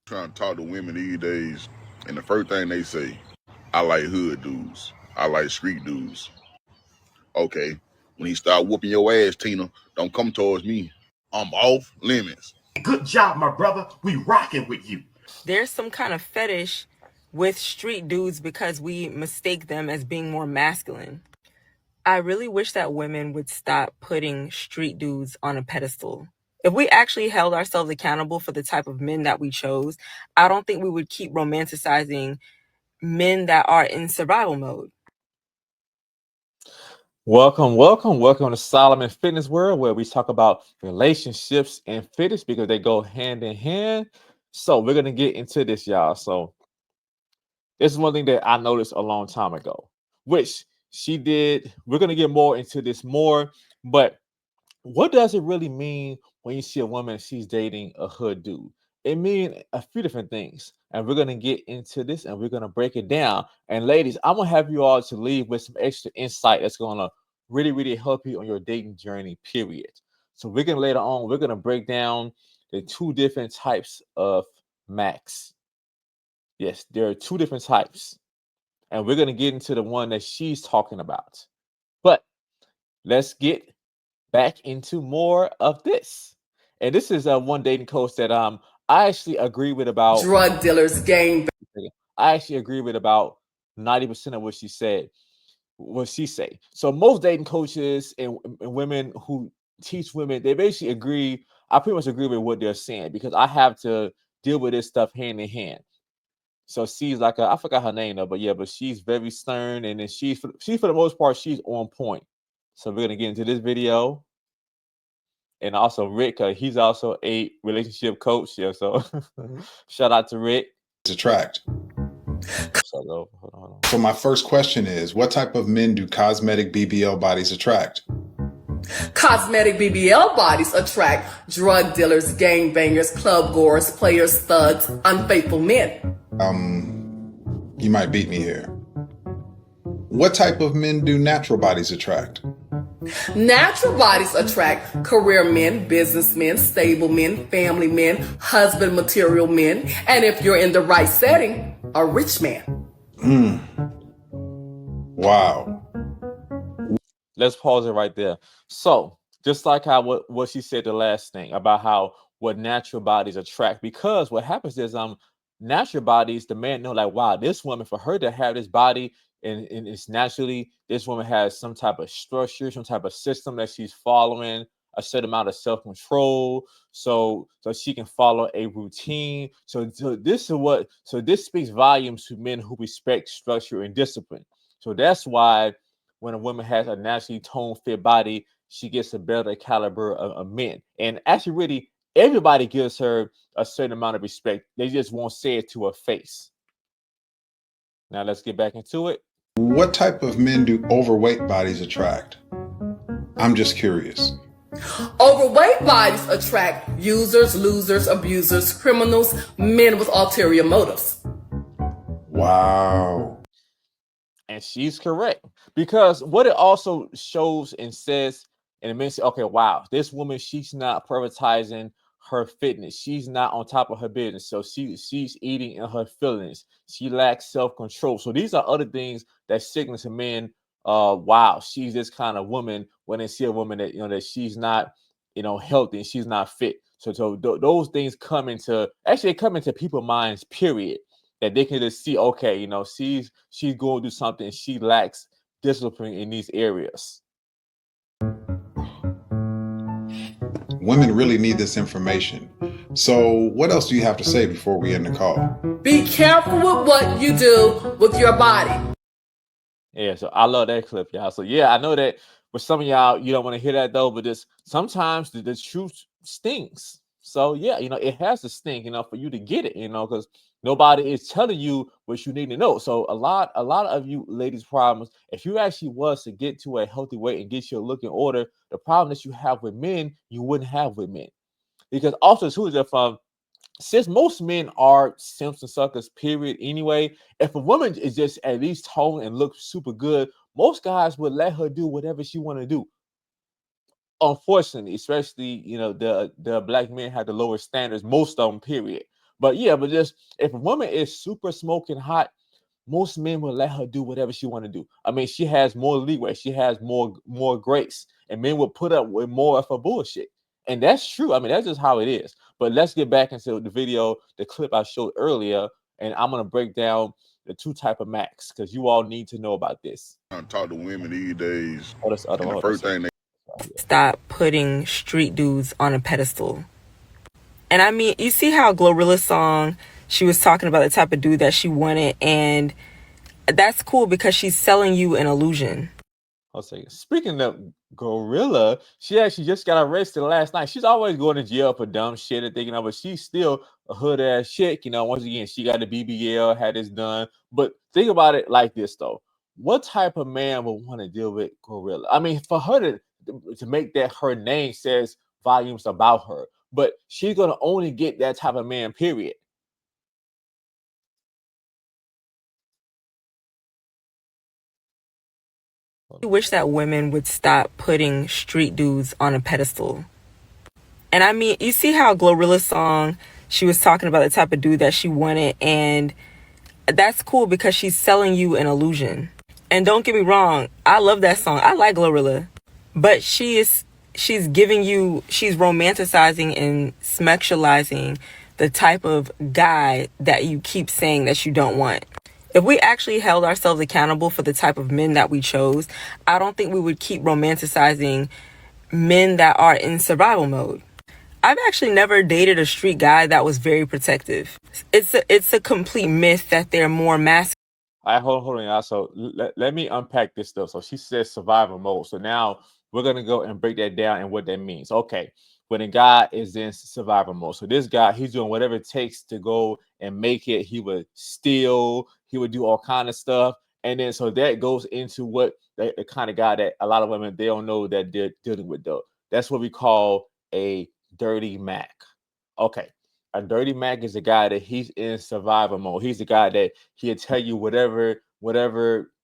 Trying to talk to women these days, and the first thing they say, I like hood dudes. I like street dudes. Okay, when he start whooping your ass, Tina, don't come towards me. I'm off limits. Good job, my brother. We rocking with you. There's some kind of fetish with street dudes because we mistake them as being more masculine. I really wish that women would stop putting street dudes on a pedestal. If we actually held ourselves accountable for the type of men that we chose, I don't think we would keep romanticizing men that are in survival mode. Welcome to Solomon Fitness World, where we talk about relationships and fitness because they go hand in hand. So we're gonna get into this, y'all. So this is one thing that I noticed a long time ago, which she did. We're gonna get more into this more, but what does it really mean when you see a woman she's dating a hood dude? It means a few different things, and we're gonna get into this and we're gonna break it down. And ladies, I'm gonna have you all to leave with some extra insight that's gonna really help you on your dating journey. Period. So later on we're gonna break down the two different types of max. Yes, there are two different types, and we're gonna get into the one that she's talking about. But let's get back into more of this. And this is one dating coach that I actually agree with about drug dealers gang. I actually agree with about 90% of what she said. What she say. So most dating coaches and women who teach women, they basically agree. I pretty much agree with what they're saying because I have to deal with this stuff hand in hand. So she's like I forgot her name though, but she's very stern, and then she's for the most part she's on point. So we're gonna get into this video. And also Rick, he's also a relationship coach. Yeah, so shout out to Rick. Attract. Hold on. So my first question is, what type of men do cosmetic BBL bodies attract? Cosmetic BBL bodies attract drug dealers, gangbangers, club goers, players, thugs, unfaithful men. You might beat me here. What type of men do natural bodies attract? Natural bodies attract career men, businessmen, stable men, family men, husband material men, and if you're in the right setting, a rich man. Wow. Let's pause it right there. So just like how what she said the last thing about how what natural bodies attract, because what happens is natural bodies, the man know like, wow, this woman, for her to have this body and it's naturally, this woman has some type of structure, some type of system that she's following, a certain amount of self-control, so she can follow a routine. So this speaks volumes to men who respect structure and discipline. So that's why when a woman has a naturally toned fit body, she gets a better caliber of men. And actually, really, everybody gives her a certain amount of respect. They just won't say it to her face. Now let's get back into it. What type of men do overweight bodies attract? I'm just curious. Overweight bodies attract users, losers, abusers, criminals, men with ulterior motives. Wow. And she's correct, because what it also shows and says, and it means, okay, wow, this woman, she's not prioritizing her fitness. She's not on top of her business. So she's eating in her feelings. She lacks self-control. So these are other things that signal to men, wow, she's this kind of woman, when they see a woman that, that she's not, healthy and she's not fit. So those things come into people's minds, period, that they can just see, okay, she's going to do something. She lacks discipline in these areas. Women really need this information. So what else do you have to say before we end the call? Be careful with what you do with your body. Yeah, so I love that clip, y'all. So yeah, I know that with some of y'all, you don't want to hear that though, but sometimes the truth stings. So yeah, it has to stink, for you to get it, because nobody is telling you what you need to know. So a lot of you ladies' problems, if you actually was to get to a healthy weight and get your look in order, the problem that you have with men, you wouldn't have with men. Because also too, since most men are simps and suckers, period, anyway, if a woman is just at least toned and looks super good, most guys would let her do whatever she want to do. Unfortunately, especially, the black men have the lower standards, most of them, period. But yeah, but just if a woman is super smoking hot, most men will let her do whatever she want to do. I mean, she has more leeway, she has more grace, and men will put up with more of her bullshit. And that's true. I mean, that's just how it is. But let's get back into the video, the clip I showed earlier, and I'm gonna break down the two type of Macs because you all need to know about this. I talk to women these days, Oh, that's the other and the one. first thing they Stop putting street dudes on a pedestal. And I mean, you see how Glorilla's song, she was talking about the type of dude that she wanted, and that's cool because she's selling you an illusion. I'll say, speaking of Gorilla, she actually just got arrested last night. She's always going to jail for dumb shit and thinking of, but she's still a hood ass chick. You know, once again, she got the BBL, had this done. But think about it like this though: what type of man would want to deal with Gorilla? I mean, for her to make that her name says volumes about her, but she's gonna only get that type of man. Period. I wish that women would stop putting street dudes on a pedestal. And I mean, you see how Glorilla's song, she was talking about the type of dude that she wanted, and that's cool because she's selling you an illusion. And don't get me wrong, I love that song. I like Glorilla. But she's romanticizing and sexualizing the type of guy that you keep saying that you don't want. If we actually held ourselves accountable for the type of men that we chose, I don't think we would keep romanticizing men that are in survival mode. I've actually never dated a street guy that was very protective. It's a complete myth that they're more masculine. All right, hold on, y'all. So let me unpack this stuff. So she says survival mode. So now we're gonna go and break that down and what that means. Okay, when a guy is in survival mode, so this guy, he's doing whatever it takes to go and make it. He would steal, he would do all kind of stuff, and then so that goes into what the kind of guy that a lot of women, they don't know that they're dealing with though. That's what we call a dirty Mac. Okay. A dirty Mac is a guy that he's in survival mode. He's the guy that he'll tell you whatever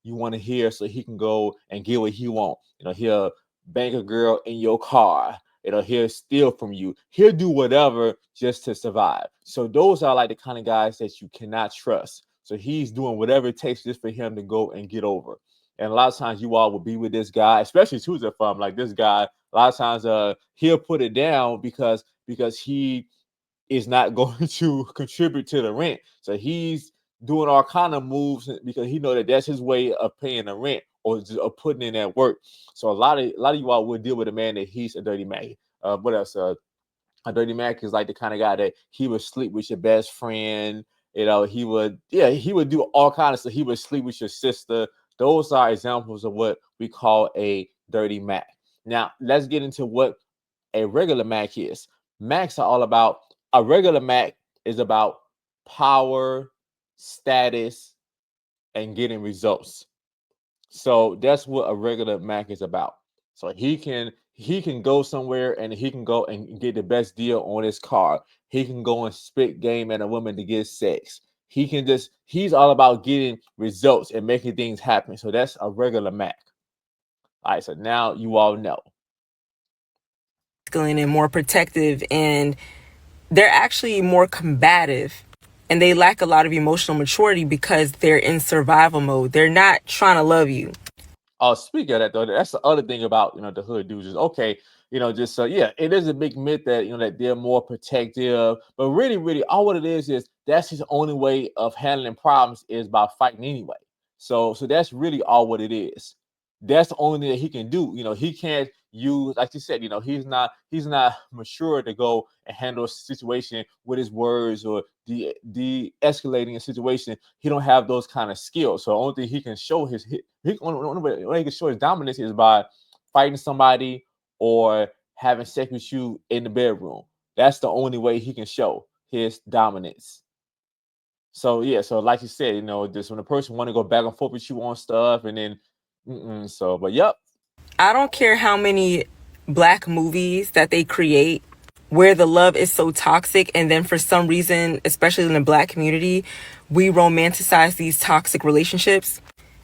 you want to hear so he can go and get what he wants. You know, he'll bang a girl in your car. You know, he'll steal from you. He'll do whatever just to survive. So those are like the kind of guys that you cannot trust. So he's doing whatever it takes just for him to go and get over. And a lot of times you all will be with this guy, especially Tuesday Farm, like this guy. A lot of times he'll put it down because he is not going to contribute to the rent. So he's doing all kind of moves because he know that that's his way of paying the rent or putting in that work. So a lot of you all will deal with a man that he's a dirty Mac. What else? A dirty Mac is like the kind of guy that he would sleep with your best friend. You know, he would do all kinds of stuff. He would sleep with your sister. Those are examples of what we call a dirty Mac. Now let's get into what a regular Mac is. Macs are all about. A regular Mac is about power, status, and getting results. So that's what a regular Mac is about. So he can go somewhere and he can go and get the best deal on his car. He can go and spit game at a woman to get sex. He's all about getting results and making things happen. So that's a regular Mac. All right, so now you all know. And more protective, and they're actually more combative, and they lack a lot of emotional maturity because they're in survival mode. They're not trying to love you. Speaking of that though, that's the other thing about the hood dudes is okay. It is a big myth that that they're more protective, but really, all what it is that's his only way of handling problems is by fighting anyway. So that's really all what it is. That's the only thing that he can do. He can't use, like you said, he's not mature to go and handle a situation with his words or de-escalating a situation. He don't have those kind of skills. So the only thing he can show only way he can show his dominance is by fighting somebody or having sex with you in the bedroom. That's the only way he can show his dominance. So like you said, just when a person want to go back and forth with you on stuff, and then but yep. I don't care how many Black movies that they create where the love is so toxic, and then for some reason, especially in the Black community, we romanticize these toxic relationships,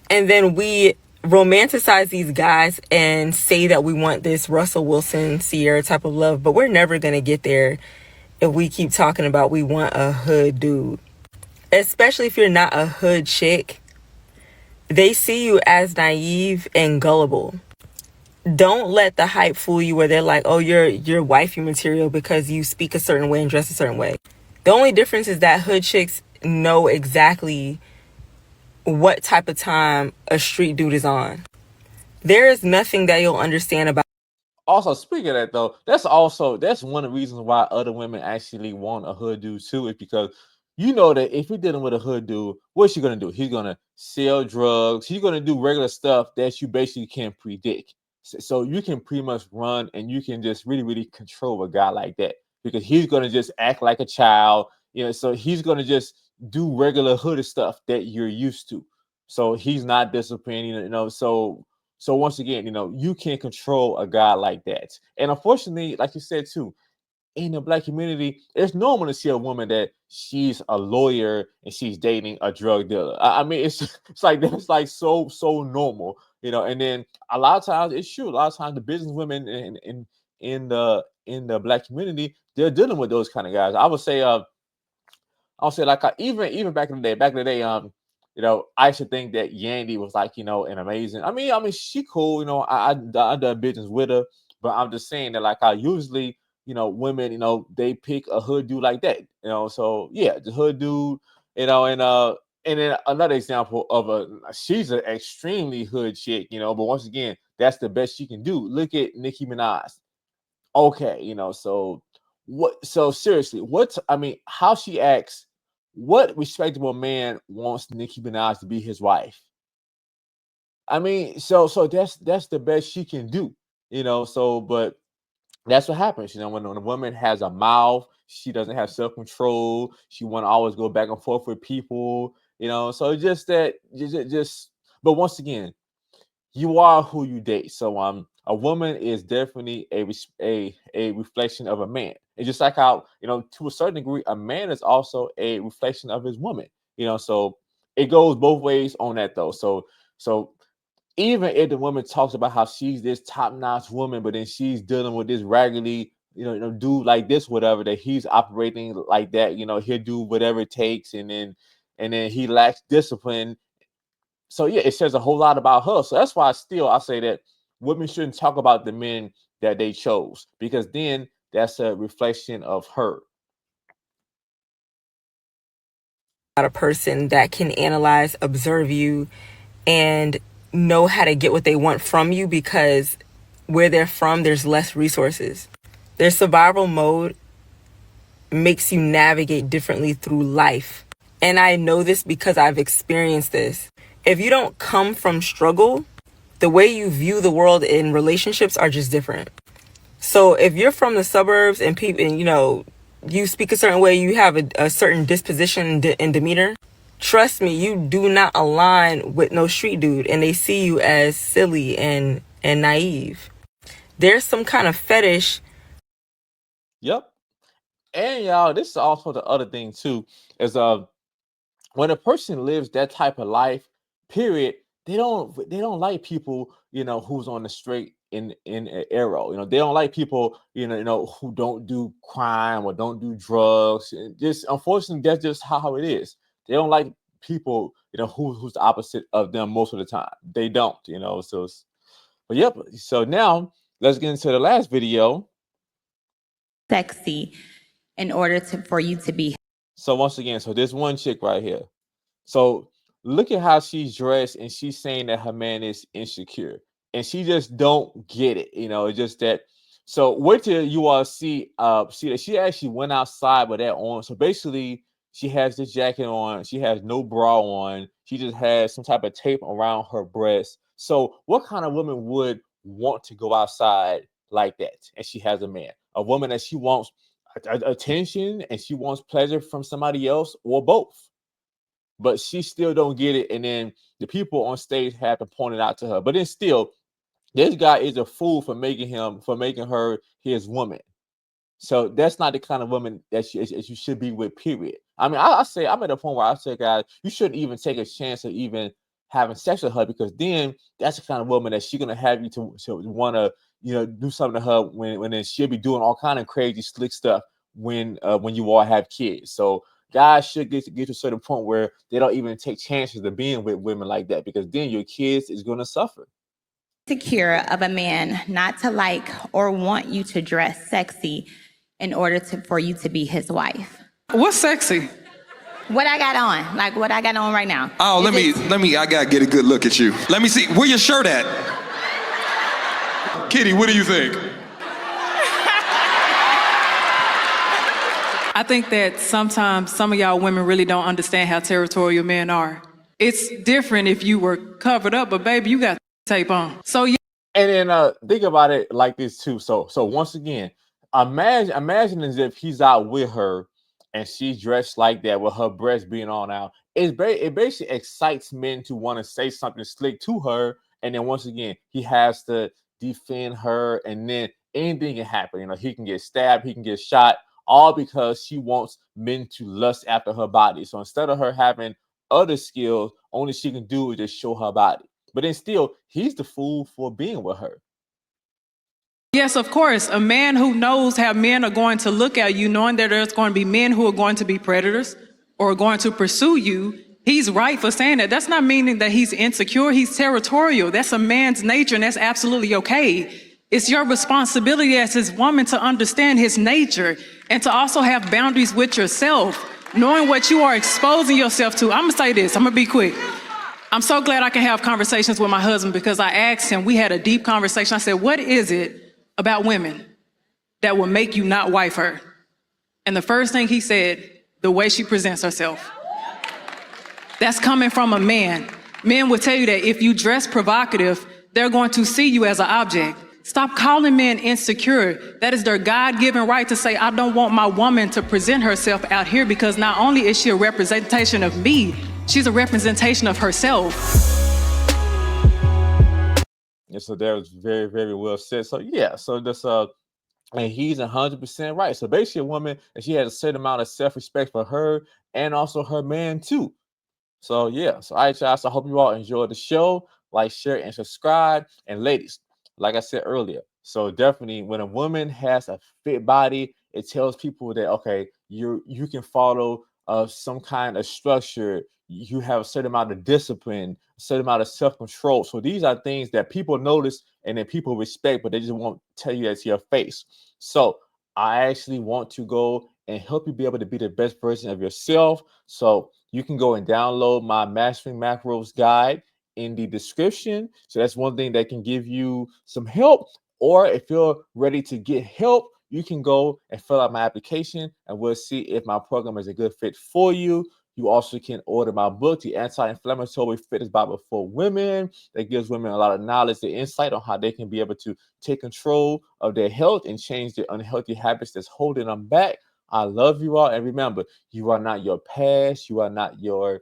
and then we romanticize these guys and say that we want this Russell Wilson, Sierra type of love, but we're never going to get there. if we keep talking about we want a hood dude. Especially if you're not a hood chick, they see you as naive and gullible. Don't let the hype fool you where they're like, oh, you're wifey material because you speak a certain way and dress a certain way. The only difference is that hood chicks know exactly what type of time a street dude is on. There is nothing that you'll understand about. Also, speaking of that though, that's one of the reasons why other women actually want a hood dude too, is because you know that if you're dealing with a hood dude, what's he gonna do? He's gonna sell drugs. He's gonna do regular stuff that you basically can't predict. So you can pretty much run and you can just really, really control a guy like that because he's gonna just act like a child. So he's gonna just do regular hood stuff that you're used to. So he's not disciplined. So once again, you can't control a guy like that. And unfortunately, like you said too, in the Black community, it's normal to see a woman that she's a lawyer and she's dating a drug dealer. I mean, it's like that's like so normal, And then a lot of times it's true. A lot of times the business women in the Black community, they're dealing with those kind of guys. I would say I'll say like even back in the day, I used to think that Yandy was like, an amazing. I mean, she cool, I done business with her, but I'm just saying that like I usually, women, they pick a hood dude like that, So yeah, the hood dude, and then another example of she's an extremely hood chick, but once again, that's the best she can do. Look at Nicki Minaj. Okay, so what? So seriously, how she acts? What respectable man wants Nicki Minaj to be his wife? I mean, so that's the best she can do, So, but that's what happens, when a woman has a mouth, she doesn't have self control. She want to always go back and forth with people, So it's just that, just. But once again, you are who you date. So a woman is definitely a reflection of a man. It's just like how, to a certain degree, a man is also a reflection of his woman. So it goes both ways on that though. So even if the woman talks about how she's this top-notch woman, but then she's dealing with this raggedy, dude like this, whatever, that he's operating like that, he'll do whatever it takes, and then he lacks discipline. So yeah, it says a whole lot about her. So that's why I say that women shouldn't talk about the men that they chose, because then that's a reflection of her. A person that can analyze, observe you, and know how to get what they want from you, because where they're from, there's less resources. Their survival mode makes you navigate differently through life. And I know this because I've experienced this. If you don't come from struggle, the way you view the world in relationships are just different. So if you're from the suburbs and people, and you speak a certain way, you have a certain disposition and demeanor, trust me, you do not align with no street dude, and they see you as silly and naive. There's some kind of fetish. Yep. And y'all, this is also the other thing too, is when a person lives that type of life, period, they don't like people, who's on the straight in an arrow. They don't like people, who don't do crime or don't do drugs. Just unfortunately, that's just how it is. They don't like people, who's the opposite of them most of the time. They don't, So, but yep. So now let's get into the last video. Sexy in order for you to be. So once again, so this one chick right here. So look at how she's dressed, and she's saying that her man is insecure, and she just don't get it. It's just that. So wait till you all see that she actually went outside with that on. So basically, she has this jacket on. She has no bra on. She just has some type of tape around her breast. So what kind of woman would want to go outside like that? And she has a man, a woman that she wants attention and she wants pleasure from somebody else, or both, but she still don't get it. And then the people on stage have to point it out to her. But then still, this guy is a fool for making her his woman. So that's not the kind of woman that you should be with, period. I mean, I say, I'm at a point where I say, guys, you shouldn't even take a chance of even having sex with her, because then that's the kind of woman that she's gonna have you to want to, do something to her when then she'll be doing all kind of crazy slick stuff when you all have kids. So guys should get to a certain point where they don't even take chances of being with women like that, because then your kids is going to suffer. Insecure of a man not to like or want you to dress sexy in order for you to be his wife. What's sexy? What I got on, like what I got on right now. Oh, let me, I gotta get a good look at you. Let me see, where your shirt at? Kitty, what do you think? I think that sometimes some of y'all women really don't understand how territorial men are. It's different if you were covered up, but baby, you got tape on. So yeah. And then think about it like this too. So once again, imagine as if he's out with her and she's dressed like that with her breasts being on out. It basically excites men to want to say something slick to her, and then once again he has to defend her, and then anything can happen. You know, he can get stabbed, he can get shot, all because she wants men to lust after her body. So instead of her having other skills, only she can do is just show her body. But then still, he's the fool for being with her. Yes, of course. A man who knows how men are going to look at you, knowing that there's going to be men who are going to be predators or are going to pursue you, he's right for saying that. That's not meaning that he's insecure. He's territorial. That's a man's nature, and that's absolutely okay. It's your responsibility as his woman to understand his nature and to also have boundaries with yourself, knowing what you are exposing yourself to. I'm going to say this. I'm going to be quick. I'm so glad I can have conversations with my husband, because I asked him, we had a deep conversation. I said, what is it about women that will make you not wife her? And the first thing he said, the way she presents herself. That's coming from a man. Men will tell you that if you dress provocative, they're going to see you as an object. Stop calling men insecure. That is their God-given right to say, I don't want my woman to present herself out here, because not only is she a representation of me, she's a representation of herself. And so that was very, very well said. So yeah, so this and he's 100% right. So basically, a woman, and she has a certain amount of self-respect for her and also her man too. So yeah, so all right, y'all. So I hope you all enjoyed the show. Like, share, and subscribe. And ladies, like I said earlier, so definitely when a woman has a fit body, it tells people that okay, you can follow some kind of structure. You have a certain amount of discipline, a certain amount of self-control. So these are things that people notice and then people respect, but they just won't tell you that to your face. So I actually want to go and help you be able to be the best version of yourself. So you can go and download my Mastering Macros guide in the description. So that's one thing that can give you some help. Or if you're ready to get help, you can go and fill out my application, and we'll see if my program is a good fit for you. You also can order my book, The Anti-Inflammatory Fitness Bible for Women, that gives women a lot of knowledge and insight on how they can be able to take control of their health and change their unhealthy habits that's holding them back. I love you all. And remember, you are not your past. You are not your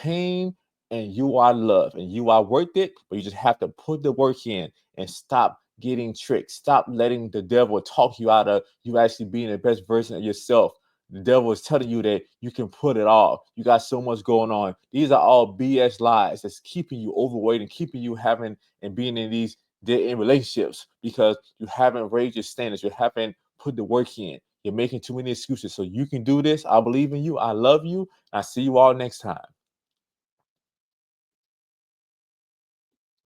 pain, and you are loved, and you are worth it. But you just have to put the work in and stop getting tricked. Stop letting the devil talk you out of you actually being the best version of yourself. The devil is telling you that you can put it off. You got so much going on. These are all BS lies that's keeping you overweight and keeping you having and being in these dead-end relationships, because you haven't raised your standards. You haven't put the work in. You're making too many excuses. So you can do this. I believe in you. I love you. I see you all next time.